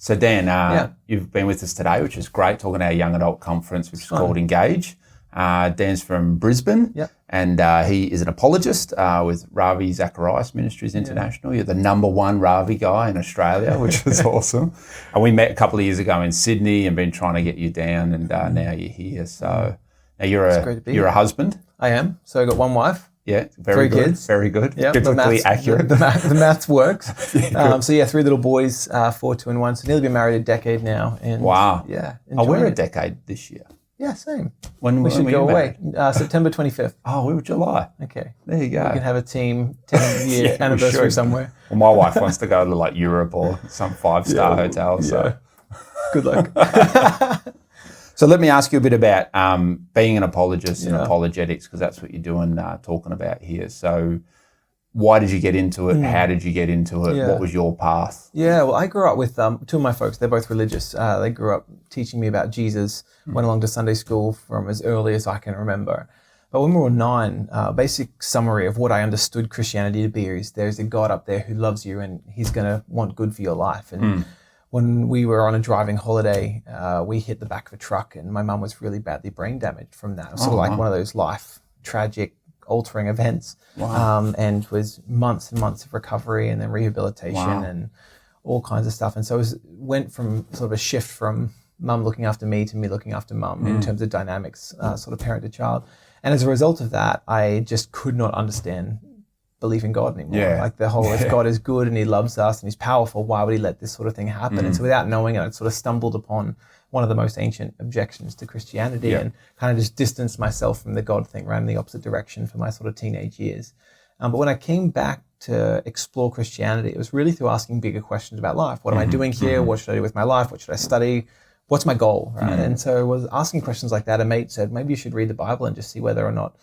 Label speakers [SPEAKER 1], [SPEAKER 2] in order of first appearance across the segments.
[SPEAKER 1] So Dan, you've been with us today, which is great, talking at our young adult conference, which is called Engage. Dan's from Brisbane, and he is an apologist with Ravi Zacharias Ministries International. You're the number one Ravi guy in Australia, which is awesome. And we met a couple of years ago in Sydney and been trying to get you down, and now you're here. So now you're a husband.
[SPEAKER 2] I am. So I got one wife.
[SPEAKER 1] Yeah, very
[SPEAKER 2] Three
[SPEAKER 1] good.
[SPEAKER 2] kids.
[SPEAKER 1] Very good.
[SPEAKER 2] Yep,
[SPEAKER 1] Biblically accurate.
[SPEAKER 2] The maths works. So 3 little boys, 4, 2 and 1. So nearly been married a decade now. And
[SPEAKER 1] wow.
[SPEAKER 2] Yeah.
[SPEAKER 1] We're a decade this year.
[SPEAKER 2] Yeah, same.
[SPEAKER 1] When
[SPEAKER 2] we should go away. September 25th.
[SPEAKER 1] Oh, we were July.
[SPEAKER 2] Okay.
[SPEAKER 1] There you go.
[SPEAKER 2] We can have a team 10-year anniversary somewhere.
[SPEAKER 1] Well, my wife wants to go to like Europe or some 5-star hotel. So
[SPEAKER 2] good luck.
[SPEAKER 1] So let me ask you a bit about being an apologist and apologetics, because that's what you're doing, talking about here. So why did you get into it? How did you get into it? What was your path?
[SPEAKER 2] Yeah, well, I grew up with 2 of my folks. They're both religious. They grew up teaching me about Jesus, went along to Sunday school from as early as I can remember. But when we were 9, basic summary of what I understood Christianity to be is there's a God up there who loves you and he's going to want good for your life. And when we were on a driving holiday, we hit the back of a truck and my mum was really badly brain damaged from that. It was sort of like one of those life tragic, altering events. And was months and months of recovery and then rehabilitation and all kinds of stuff. And so it went from sort of a shift from mum looking after me to me looking after mum in terms of dynamics, sort of parent to child. And as a result of that, I just could not understand belief in God anymore. Like the whole, if God is good and he loves us and he's powerful, why would he let this sort of thing happen? And so without knowing it, I sort of stumbled upon one of the most ancient objections to Christianity and kind of just distanced myself from the God thing, ran in the opposite direction for my sort of teenage years. But when I came back to explore Christianity, it was really through asking bigger questions about life. What am I doing here? What should I do with my life? What should I study? What's my goal? Right? And so I was asking questions like that. A mate said, maybe you should read the Bible and just see whether or not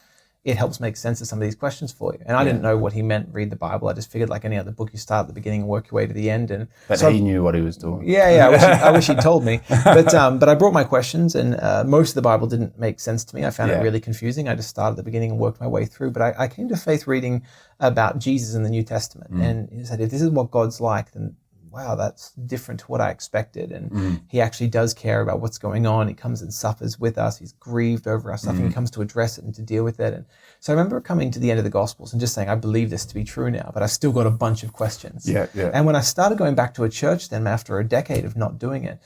[SPEAKER 2] it helps make sense of some of these questions for you. And I didn't know what he meant, read the Bible. I just figured like any other book, you start at the beginning and work your way to the end.
[SPEAKER 1] But so he knew what he was doing.
[SPEAKER 2] I wish he'd told me. But I brought my questions and most of the Bible didn't make sense to me. I found it really confusing. I just started at the beginning and worked my way through. But I came to faith reading about Jesus in the New Testament. And he said, if this is what God's like, then wow, that's different to what I expected. And he actually does care about what's going on. He comes and suffers with us. He's grieved over our suffering. He comes to address it and to deal with it. And so I remember coming to the end of the Gospels and just saying, I believe this to be true now, but I've still got a bunch of questions. And when I started going back to a church then after a decade of not doing it,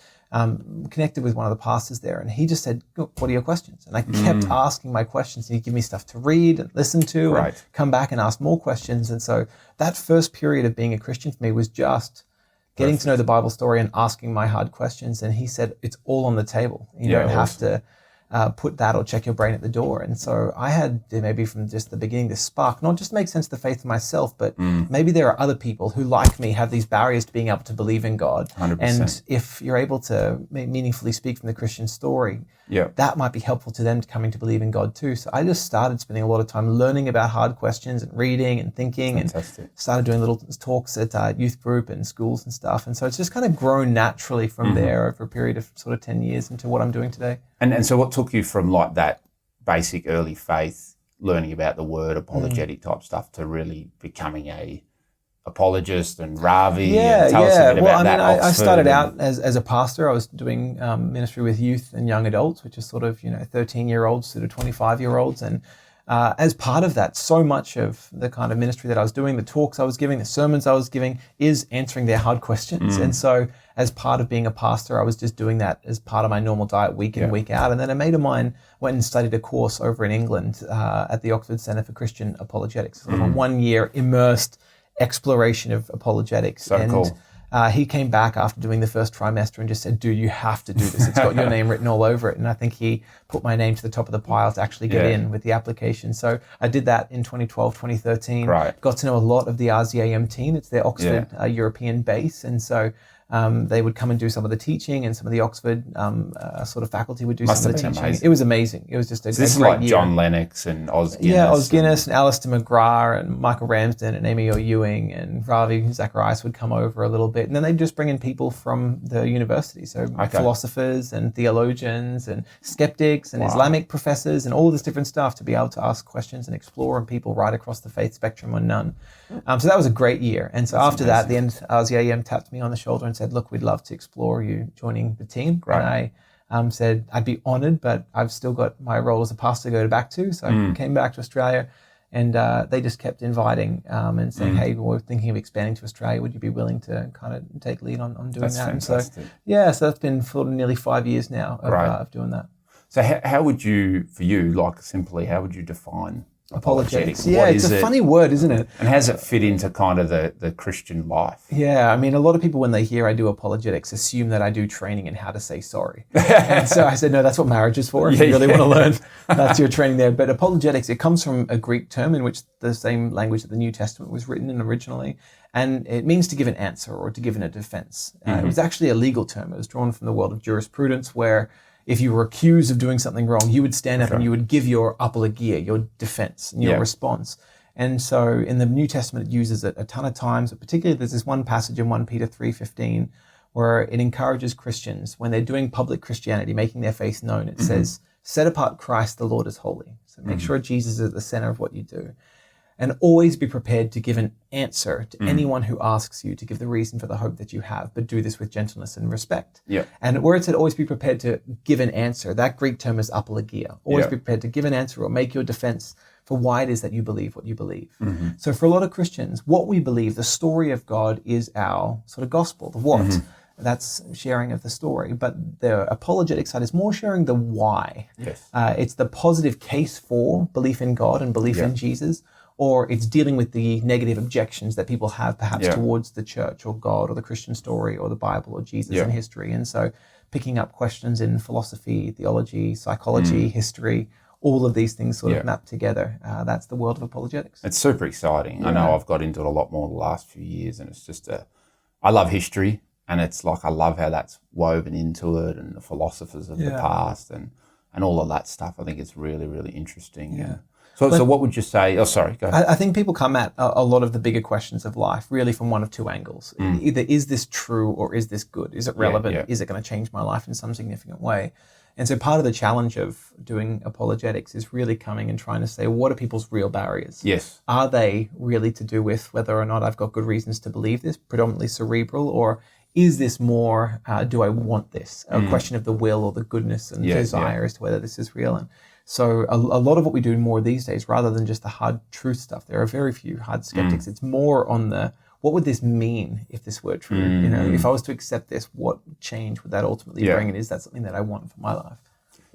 [SPEAKER 2] connected with one of the pastors there, and he just said, what are your questions? And I kept asking my questions, and he'd give me stuff to read and listen to and come back and ask more questions. And so that first period of being a Christian for me was just getting to know the Bible story and asking my hard questions. And he said, it's all on the table. You don't have to put that or check your brain at the door. And so I had to maybe from just the beginning this spark, not just make sense of the faith of myself, but maybe there are other people who like me have these barriers to being able to believe in God.
[SPEAKER 1] 100%.
[SPEAKER 2] And if you're able to meaningfully speak from the Christian story, that might be helpful to them to coming to believe in God too. So I just started spending a lot of time learning about hard questions and reading and thinking and started doing little talks at youth group and schools and stuff. And so it's just kind of grown naturally from there over a period of sort of 10 years into what I'm doing today.
[SPEAKER 1] And so what took you from like that basic early faith, learning about the word, apologetic type stuff, to really becoming a apologist and Ravi? And tell us a bit about that.
[SPEAKER 2] I started out as a pastor. I was doing ministry with youth and young adults, which is sort of 13-year-olds to 25-year-olds, and as part of that, so much of the kind of ministry that I was doing, the talks I was giving, the sermons I was giving, is answering their hard questions. And so as part of being a pastor, I was just doing that as part of my normal diet week in, week out. And then a mate of mine went and studied a course over in England at the Oxford Centre for Christian Apologetics, sort of a 1-year immersed exploration of apologetics.
[SPEAKER 1] So cool.
[SPEAKER 2] He came back after doing the first trimester and just said, dude, you have to do this. It's got your name written all over it. And I think he put my name to the top of the pile to actually get in with the application. So I did that in 2012, 2013. Got to know a lot of the RZIM team. It's their Oxford European base. And so they would come and do some of the teaching, and some of the Oxford sort of faculty would do some of the teaching. Amazing. It was amazing. It was just a great year. This is like
[SPEAKER 1] John Lennox and Oz Guinness.
[SPEAKER 2] Yeah, Oz Guinness and Alistair McGrath and Michael Ramsden and Amy O. Ewing and Ravi Zacharias would come over a little bit. And then they'd just bring in people from the university. So philosophers and theologians and skeptics and Islamic professors and all this different stuff to be able to ask questions and explore, and people right across the faith spectrum or none. So that was a great year. And so after that, the end, RZIM tapped me on the shoulder and and said, look, we'd love to explore you joining the team.
[SPEAKER 1] Great.
[SPEAKER 2] And I said, I'd be honored, but I've still got my role as a pastor to go back to. So I came back to Australia, and they just kept inviting and saying, hey, we're thinking of expanding to Australia. Would you be willing to kind of take lead on doing
[SPEAKER 1] that's
[SPEAKER 2] that?
[SPEAKER 1] Fantastic.
[SPEAKER 2] And so, so that's been for nearly 5 years now of doing that.
[SPEAKER 1] So how would you, for you, like simply, how would you define apologetics?
[SPEAKER 2] Yeah, it's a funny word, isn't it?
[SPEAKER 1] And how does it fit into kind of the Christian life?
[SPEAKER 2] Yeah, I mean, a lot of people, when they hear I do apologetics, assume that I do training in how to say sorry. And so I said, no, that's what marriage is for. If you really want to learn, that's your training there. But apologetics, it comes from a Greek term in which the same language that the New Testament was written in originally. And it means to give an answer or to give in a defense. It was actually a legal term. It was drawn from the world of jurisprudence, where if you were accused of doing something wrong, you would stand up and you would give your apologia, your defense, and your response. And so in the New Testament, it uses it a ton of times, but particularly there's this one passage in 1 Peter 3:15 where it encourages Christians, when they're doing public Christianity, making their faith known, it says, set apart Christ the Lord as holy. So make sure Jesus is at the center of what you do. And always be prepared to give an answer to anyone who asks you to give the reason for the hope that you have, but do this with gentleness and respect. And where it said always be prepared to give an answer, that Greek term is apologia. Always be prepared to give an answer or make your defense for why it is that you believe what you believe. So for a lot of Christians, what we believe, the story of God, is our sort of gospel, the what. That's sharing of the story. But the apologetic side is more sharing the why. It's the positive case for belief in God and belief in Jesus, or it's dealing with the negative objections that people have perhaps towards the church or God or the Christian story or the Bible or Jesus and history. And so picking up questions in philosophy, theology, psychology, history, all of these things sort of map together. That's the world of apologetics.
[SPEAKER 1] It's super exciting. I know I've got into it a lot more the last few years, and it's just I love history, and it's like I love how that's woven into it, and the philosophers of the past and all of that stuff. I think it's really, really interesting. So what would you say? Oh, sorry, go ahead.
[SPEAKER 2] I think people come at a lot of the bigger questions of life really from one of two angles. Either is this true or is this good? Is it relevant? Is it going to change my life in some significant way? And so part of the challenge of doing apologetics is really coming and trying to say, what are people's real barriers? Are they really to do with whether or not I've got good reasons to believe this, predominantly cerebral, or is this more, do I want this? A question of the will or the goodness and desire as to whether this is real. And so a lot of what we do more these days, rather than just the hard truth stuff, there are very few hard skeptics. It's more on the, what would this mean if this were true? You know, if I was to accept this, what change would that ultimately bring? And is that something that I want for my life?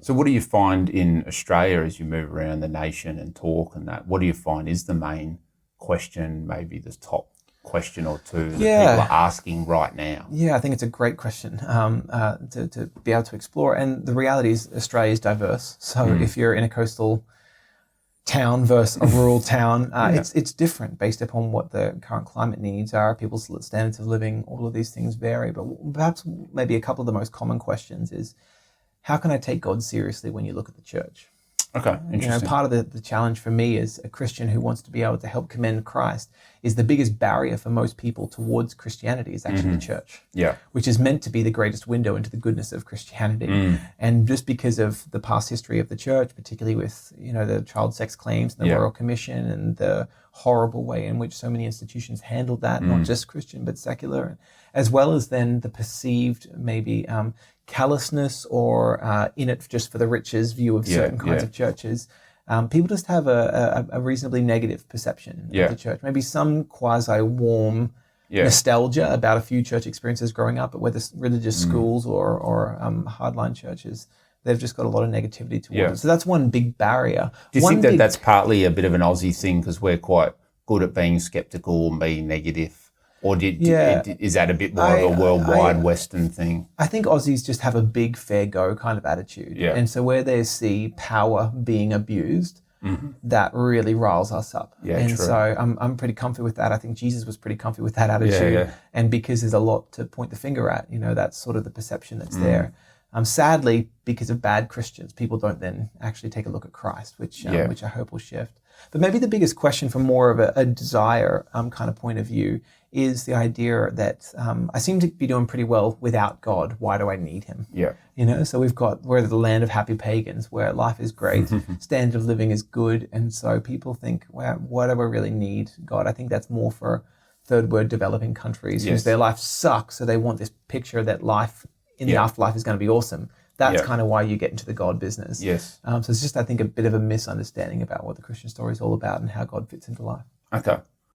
[SPEAKER 1] So what do you find in Australia as you move around the nation and talk and that? What do you find is the main question, maybe the top question or two that people are asking right now?
[SPEAKER 2] Yeah, I think it's a great question to be able to explore. And the reality is Australia is diverse. So if you're in a coastal town versus a rural town, it's different based upon what the current climate needs are, people's standards of living, all of these things vary. But perhaps maybe a couple of the most common questions is, how can I take God seriously when you look at the church?
[SPEAKER 1] Okay, interesting.
[SPEAKER 2] You know, part of the challenge for me as a Christian who wants to be able to help commend Christ is the biggest barrier for most people towards Christianity is actually the church, which is meant to be the greatest window into the goodness of Christianity. And just because of the past history of the church, particularly with, you know, the child sex claims and the Royal Commission and the horrible way in which so many institutions handled that, not just Christian but secular, as well as then the perceived maybe callousness or in it just for the riches view of certain kinds of churches. People just have a reasonably negative perception of the church. Maybe some quasi-warm nostalgia about a few church experiences growing up, but whether religious schools or hardline churches, they've just got a lot of negativity towards it. So that's one big barrier.
[SPEAKER 1] Do you think that that's partly a bit of an Aussie thing because we're quite good at being sceptical and being negative? Or is that a bit more of a worldwide Western thing? I
[SPEAKER 2] think Aussies just have a big fair go kind of attitude. And so where they see power being abused, that really riles us up. So I'm pretty comfy with that. I think Jesus was pretty comfy with that attitude. And because there's a lot to point the finger at, you know, that's sort of the perception that's there. Sadly, because of bad Christians, people don't then actually take a look at Christ, which I hope will shift. But maybe the biggest question from more of a desire kind of point of view is the idea that I seem to be doing pretty well without God. Why do I need him? You know, so we're the land of happy pagans where life is great, standard of living is good. And so people think, well, why do I really need God? I think that's more for third world developing countries whose their life sucks, so they want this picture that life in the afterlife is going to be awesome. That's kind of why you get into the God business.
[SPEAKER 1] Yes.
[SPEAKER 2] So it's just, I think, a bit of a misunderstanding about what the Christian story is all about and how God fits into life.
[SPEAKER 1] Okay.